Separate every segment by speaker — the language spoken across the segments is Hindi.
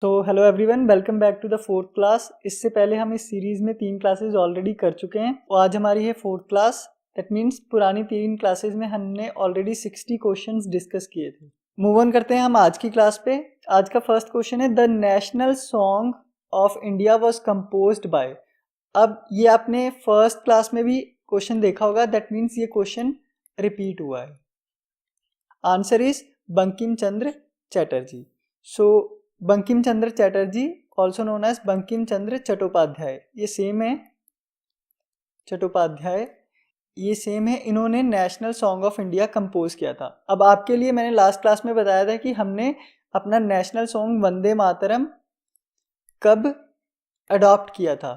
Speaker 1: तो hello everyone, welcome back to the fourth class. इससे पहले हम इस सीरीज़ में 3 क्लासेस ऑलरेडी कर चुके हैं और आज हमारी है फोर्थ क्लास। दैट मीन्स पुरानी 3 क्लासेस में हमने ऑलरेडी 60 क्वेश्चंस डिस्कस किए थे। मूव ऑन करते हैं हम आज की क्लास पे। आज का फर्स्ट क्वेश्चन है, the national song of India was composed bye. अब ये आपने फर्स्ट क्लास में भी क्वेश्चन देखा होगा, दैट मीन्स ये क्वेश्चन रिपीट हुआ है। Answer is Bankim Chandra Chatterjee. So Bankim Chandra Chatterjee also known as Bankim Chandra Chattopadhyay, ये सेम है। चट्टोपाध्याय ये सेम है। इन्होंने national song of India compose किया था। अब आपके लिए मैंने लास्ट क्लास में बताया था कि हमने अपना नेशनल सॉन्ग वंदे मातरम कब अडॉप्ट किया था,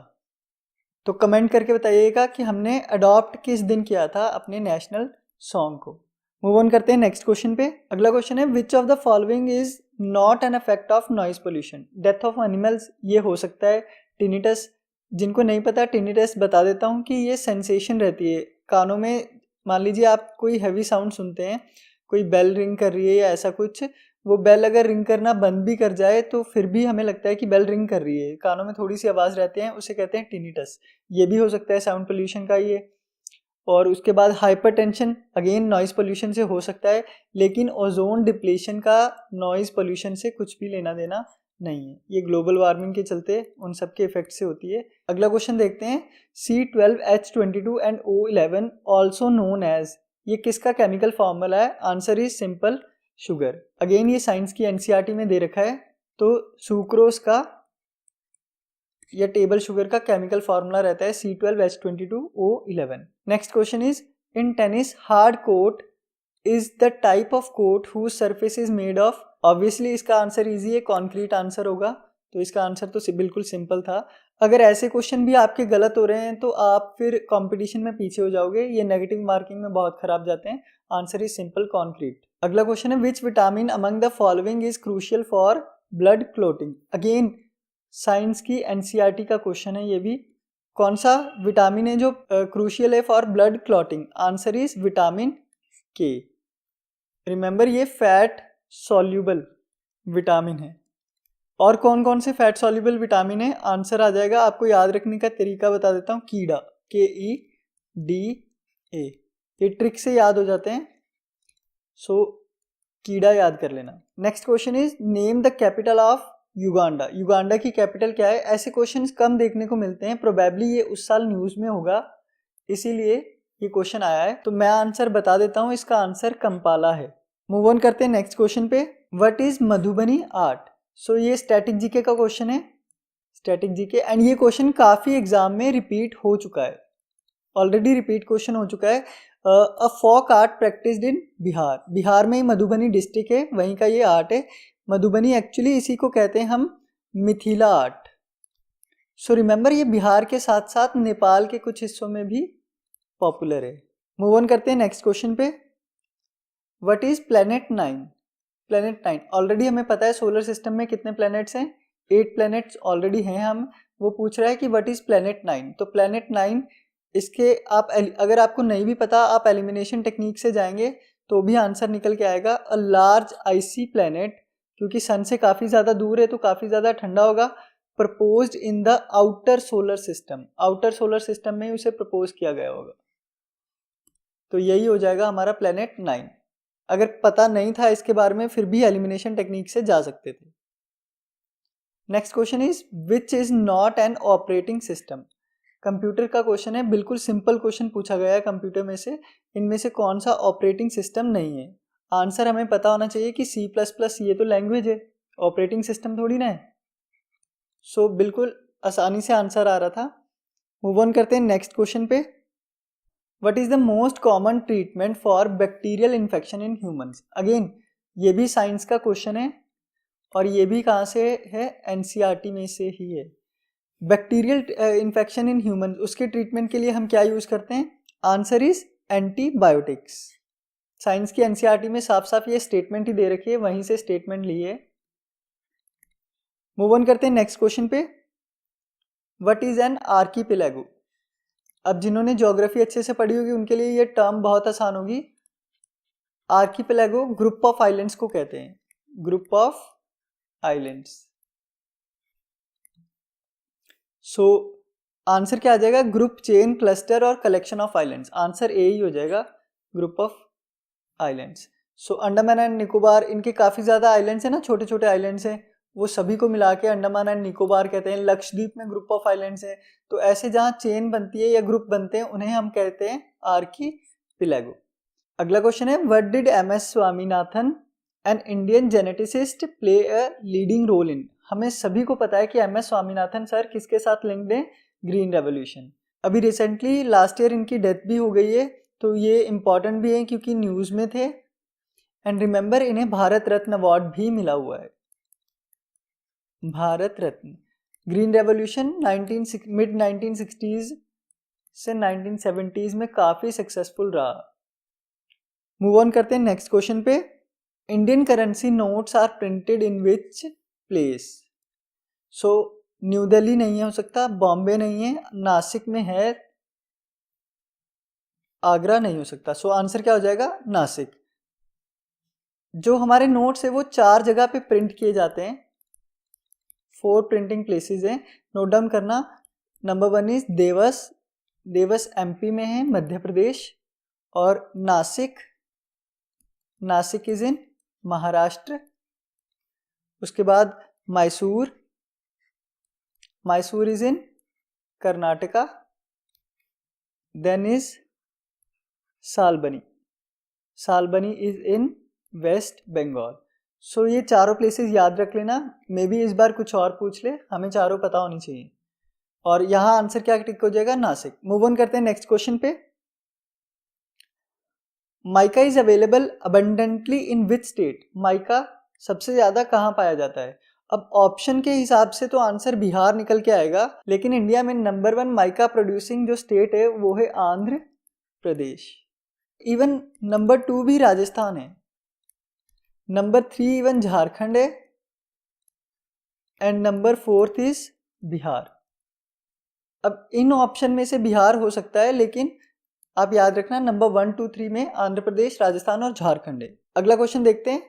Speaker 1: तो कमेंट करके बताइएगा कि हमने अडॉप्ट किस दिन किया था अपने नेशनल सॉन्ग को। मूव ऑन करते हैं नेक्स्ट क्वेश्चन पे। अगला क्वेश्चन है, which of the following is not an effect of noise pollution. Death of animals ये हो सकता है। टिनिटस, जिनको नहीं पता टिनिटस बता देता हूँ कि ये सेंसेशन रहती है कानों में। मान लीजिए आप कोई हैवी साउंड सुनते हैं, कोई बेल रिंग कर रही है या ऐसा कुछ, वो बेल अगर रिंग करना बंद भी कर जाए तो फिर भी हमें लगता है कि बेल रिंग कर रही है, कानों में थोड़ी सी आवाज़ रहती है, उसे कहते हैं टिनिटस। ये भी हो सकता है साउंड पोल्यूशन का ये। और उसके बाद हाइपरटेंशन अगेन नॉइज़ पोल्यूशन से हो सकता है, लेकिन ओजोन डिप्लीशन का नॉइज़ पोल्यूशन से कुछ भी लेना देना नहीं है। ये ग्लोबल वार्मिंग के चलते उन सब के इफेक्ट से होती है। अगला क्वेश्चन देखते हैं, C12H22 and O11 also known as, ये किसका केमिकल फॉर्मूला है। Answer is simple sugar. Again ये साइंस की एनसीईआरटी में दे रखा है। तो सुक्रोज का या टेबल शुगर का केमिकल फार्मूला रहता है C12H22O11। Next question is, in tennis hard court is the type of court whose surface is made of. Obviously इसका आंसर इजी है, कॉन्क्रीट आंसर होगा। तो इसका आंसर तो बिल्कुल सिंपल था। अगर ऐसे क्वेश्चन भी आपके गलत हो रहे हैं तो आप फिर कंपटीशन में पीछे हो जाओगे, ये नेगेटिव मार्किंग में बहुत खराब जाते हैं। Answer is simple concrete. अगला क्वेश्चन है, which vitamin among the following is crucial for blood clotting. Again science की एनसीईआरटी का क्वेश्चन है ये भी। कौन सा विटामिन है जो क्रूशियल है for blood clotting. Answer is vitamin के। रिमेंबर ये फैट सॉल्यूबल विटामिन है। और कौन कौन से फैट सॉल्यूबल विटामिन है, आंसर आ जाएगा। आपको याद रखने का तरीका बता देता हूँ, कीड़ा, KEDA, ये ट्रिक से याद हो जाते हैं। सो कीड़ा याद कर लेना। Next question is, name the capital of Uganda. Uganda की कैपिटल क्या है। ऐसे क्वेश्चंस कम देखने को मिलते हैं, प्रोबेबली ये उस साल न्यूज में होगा इसीलिए ये क्वेश्चन आया है। तो मैं आंसर बता देता हूँ, इसका आंसर कंपाला है। मूव ऑन करते हैं नेक्स्ट क्वेश्चन पे। What is Madhubani art. So ये स्टैटिक जीके का क्वेश्चन है, स्टैटिक जीके। एंड ये क्वेश्चन काफी एग्जाम में रिपीट हो चुका है, ऑलरेडी रिपीट क्वेश्चन हो चुका है। A folk art practised in Bihar. Bihar में ही मधुबनी डिस्ट्रिक्ट है, वहीं का ये आर्ट है। मधुबनी एक्चुअली इसी को कहते हैं हम मिथिला आर्ट। सो रिमेंबर ये बिहार के साथ साथ नेपाल के कुछ हिस्सों में भी पॉपुलर है। मूव ऑन करते हैं नेक्स्ट क्वेश्चन पे। What is planet 9। Planet 9 already हमें पता है सोलर सिस्टम में कितने प्लैनेट्स हैं, 8 प्लैनेट्स ऑलरेडी हैं हम। वो पूछ रहा है कि व्हाट इज प्लेनेट 9। तो प्लेनेट 9 इसके आप अगर आपको नहीं भी पता, आप एलिमिनेशन टेक्निक से जाएंगे तो भी आंसर निकल के आएगा। अ लार्ज आइसी प्लेनेट, क्योंकि सन से काफ़ी ज़्यादा दूर है तो काफ़ी ज़्यादा ठंडा होगा। Proposed in the outer solar system, outer solar system में उसे प्रपोज किया गया होगा। तो यही हो जाएगा हमारा प्लेनेट 9। अगर पता नहीं था इसके बारे में फिर भी एलिमिनेशन टेक्निक से जा सकते थे। Next question is, which is not an operating system. Computer का क्वेश्चन है, बिल्कुल सिंपल क्वेश्चन पूछा गया है कंप्यूटर में से, इनमें से कौन सा ऑपरेटिंग सिस्टम नहीं है। आंसर हमें पता होना चाहिए कि C++ ये तो लैंग्वेज है, ऑपरेटिंग सिस्टम थोड़ी ना है। सो बिल्कुल आसानी से आंसर आ रहा था। मूव ऑन करते हैं नेक्स्ट क्वेश्चन पे। What is the most common treatment for bacterial infection in humans. Again ये भी साइंस का क्वेश्चन है और ये भी कहाँ से है, एनसीईआरटी में से ही है। बैक्टीरियल इन्फेक्शन इन ह्यूमन, उसके ट्रीटमेंट के लिए हम क्या यूज करते हैं। Answer is antibiotics. साइंस की एनसीईआरटी में साफ साफ ये स्टेटमेंट ही दे रखी है, वहीं से स्टेटमेंट ली है। मूव ऑन करते हैं नेक्स्ट क्वेश्चन पे। What is an archipelago. अब जिन्होंने ज्योग्राफी अच्छे से पढ़ी होगी उनके लिए ये टर्म बहुत आसान होगी। आर्कीपेलागो ग्रुप ऑफ आइलैंड्स को कहते हैं, group of islands. So answer क्या आ जाएगा, ग्रुप, चेन, क्लस्टर और collection of islands. Answer A ही हो जाएगा, group of islands. So Andaman and Nicobar, इनके काफ़ी ज़्यादा आइलैंड्स हैं ना, छोटे छोटे आइलैंड्स हैं, वो सभी को मिला के अंडमान एंड निकोबार कहते हैं। लक्षद्वीप में ग्रुप ऑफ आइलैंड्स है। तो ऐसे जहाँ चेन बनती है या ग्रुप बनते हैं उन्हें हम कहते हैं आर्कीपिलागो। अगला क्वेश्चन है, what did M S. Swaminathan an Indian geneticist play a leading role in. हमें सभी को पता है कि एम.एस. स्वामीनाथन सर किसके साथ लिंक्ड है, ग्रीन रेवोल्यूशन। अभी रिसेंटली लास्ट ईयर इनकी डेथ भी हो गई है, तो ये इंपॉर्टेंट भी है क्योंकि न्यूज़ में थे। एंड रिमेंबर, इन्हें भारत रत्न अवार्ड भी मिला हुआ है, Bharat Ratna. Green revolution mid 1960s से 1970s में काफ़ी सक्सेसफुल रहा। मूव ऑन करते हैं नेक्स्ट क्वेश्चन पे। Indian currency notes are printed in which place. So New Delhi नहीं हो सकता, बॉम्बे नहीं है, नासिक में है, आगरा नहीं हो सकता। सो आंसर क्या हो जाएगा, नासिक। जो हमारे नोट्स है वो 4 जगह पे प्रिंट किए जाते हैं, 4 प्रिंटिंग प्लेसेस हैं, नोट डाउन करना। Number 1 is Dewas, Dewas MP में है, मध्य प्रदेश। और नासिक, नासिक इज इन महाराष्ट्र। उसके बाद Mysore, Mysore is in Karnataka. Then is Salboni, Salboni is in West Bengal. So ये चारों प्लेसेस याद रख लेना, मे बी इस बार कुछ और पूछ ले, हमें चारों पता होनी चाहिए। और यहाँ आंसर क्या टिक हो जाएगा, नासिक। मूव ऑन करते हैं नेक्स्ट क्वेश्चन पे। Mica is available abundantly in which state. Mica सबसे ज्यादा कहाँ पाया जाता है। अब ऑप्शन के हिसाब से तो आंसर बिहार निकल के आएगा, लेकिन इंडिया में नंबर 1 माइका प्रोड्यूसिंग जो स्टेट है वो है आंध्र प्रदेश। इवन नंबर 2 भी राजस्थान है, नंबर 3 इवन झारखंड है, एंड नंबर 4 इज बिहार। अब इन ऑप्शन में से बिहार हो सकता है, लेकिन आप याद रखना नंबर 1, 2, 3 में आंध्र प्रदेश, राजस्थान और झारखंड है। अगला क्वेश्चन देखते हैं,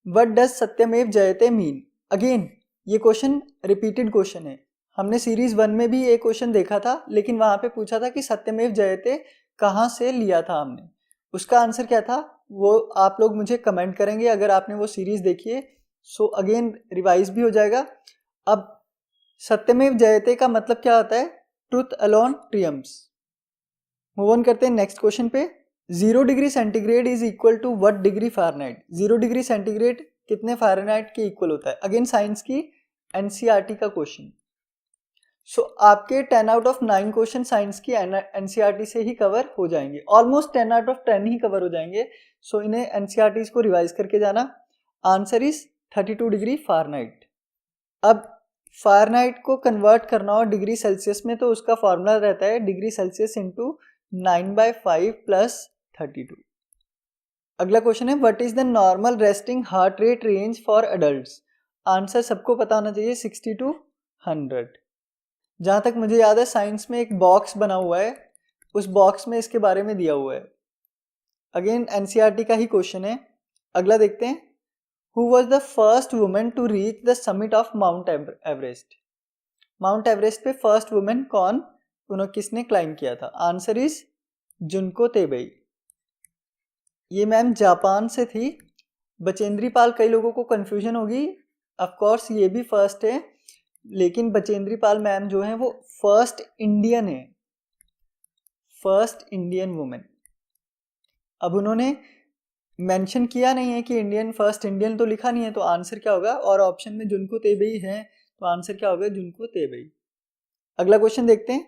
Speaker 1: व्हाट डज सत्यमेव जयते मीन। अगेन ये क्वेश्चन रिपीटेड क्वेश्चन है, हमने सीरीज 1 में भी ये क्वेश्चन देखा था, लेकिन वहां पे पूछा था कि सत्यमेव जयते कहाँ से लिया था हमने। उसका आंसर क्या था वो आप लोग मुझे कमेंट करेंगे अगर आपने वो सीरीज देखी है। सो अगेन रिवाइज भी हो जाएगा। अब सत्यमेव जयते का मतलब क्या होता है, truth alone triumphs. Move on करते हैं नेक्स्ट क्वेश्चन पे। 0 degree centigrade is equal to what degree Fahrenheit. 0 degree centigrade कितने फ़ारेनहाइट के इक्वल होता है। अगेन साइंस की एनसीईआरटी का क्वेश्चन। सो आपके 10 आउट ऑफ 9 क्वेश्चन साइंस की एनसीईआरटी से ही कवर हो जाएंगे, ऑलमोस्ट 10 आउट ऑफ 10 ही कवर हो जाएंगे। सो इन्हें एनसीईआरटी को रिवाइज करके जाना। Answer is 32 degree Fahrenheit. अब फ़ारेनहाइट को कन्वर्ट करना हो डिग्री सेल्सियस में, तो उसका फॉर्मूला रहता है डिग्री सेल्सियस इंटू 9/5 प्लस 32। अगला क्वेश्चन है, what is the normal resting heart rate range for adults. Answer सबको पता होना चाहिए, 60 to 100। जहाँ तक मुझे याद है साइंस में एक बॉक्स बना हुआ है, उस बॉक्स में इसके बारे में दिया हुआ है। अगेन एनसीईआरटी का ही क्वेश्चन है। अगला देखते हैं, who was the first women to reach the summit of Mount Everest. Mount Everest पे फर्स्ट वुमेन कौन, उन्होंने किसने क्लाइम किया था। Answer is Junko Tabei. ये मैम जापान से थी। बचेंद्री पाल, कई लोगों को कंफ्यूजन होगी, ऑफ कोर्स ये भी फर्स्ट है, लेकिन बचेंद्री पाल मैम जो है वो फर्स्ट इंडियन है, फर्स्ट इंडियन वुमेन। अब उन्होंने मेंशन किया नहीं है कि इंडियन, फर्स्ट इंडियन तो लिखा नहीं है, तो आंसर क्या होगा, और ऑप्शन में जुनको तेबई है तो आंसर क्या होगा, जुनको तेबई। अगला क्वेश्चन देखते हैं,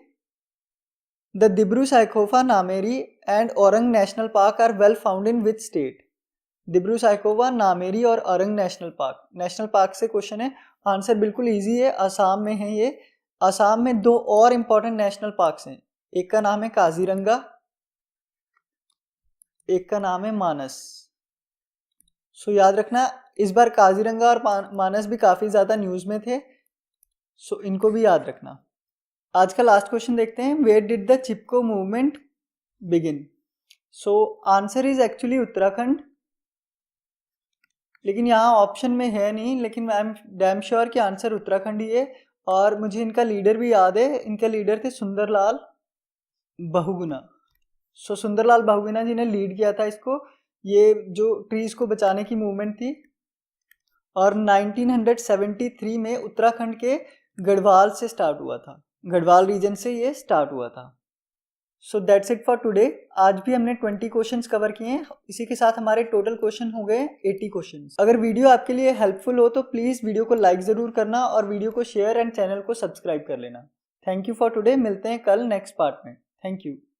Speaker 1: the Dibru Saikhowa Nameri and Aurang National Park are well found in which state. Dibru Saikhowa, Nameri और औरंग नेशनल पार्क से क्वेश्चन है। आंसर बिल्कुल इजी है, असम में है ये। असम में 2 और इंपॉर्टेंट नेशनल पार्क्स हैं, एक का नाम है काजीरंगा, एक का नाम है मानस। सो याद रखना, इस बार काजीरंगा और मानस भी काफी ज्यादा न्यूज में थे, सो इनको भी याद रखना। आज का लास्ट क्वेश्चन देखते हैं, where did the Chipko movement begin. So answer is actually Uttarakhand, लेकिन यहाँ ऑप्शन में है नहीं, लेकिन आई एम डैम श्योर कि आंसर उत्तराखंड ही है। और मुझे इनका लीडर भी याद है, इनके लीडर थे सुंदरलाल बहुगुणा। सो सुंदरलाल बहुगुणा जी ने लीड किया था इसको, ये जो ट्रीज को बचाने की मूवमेंट थी। और 1973 में उत्तराखंड के गढ़वाल से स्टार्ट हुआ था, गढ़वाल रीजन से ये स्टार्ट हुआ था। So that's it for today. आज भी हमने 20 क्वेश्चंस कवर किए हैं, इसी के साथ हमारे टोटल क्वेश्चन हो गए 80 क्वेश्चंस। अगर वीडियो आपके लिए हेल्पफुल हो तो प्लीज़ वीडियो को लाइक ज़रूर करना और वीडियो को शेयर एंड चैनल को सब्सक्राइब कर लेना। थैंक यू फॉर टुडे, मिलते हैं कल नेक्स्ट पार्ट में। Thank you.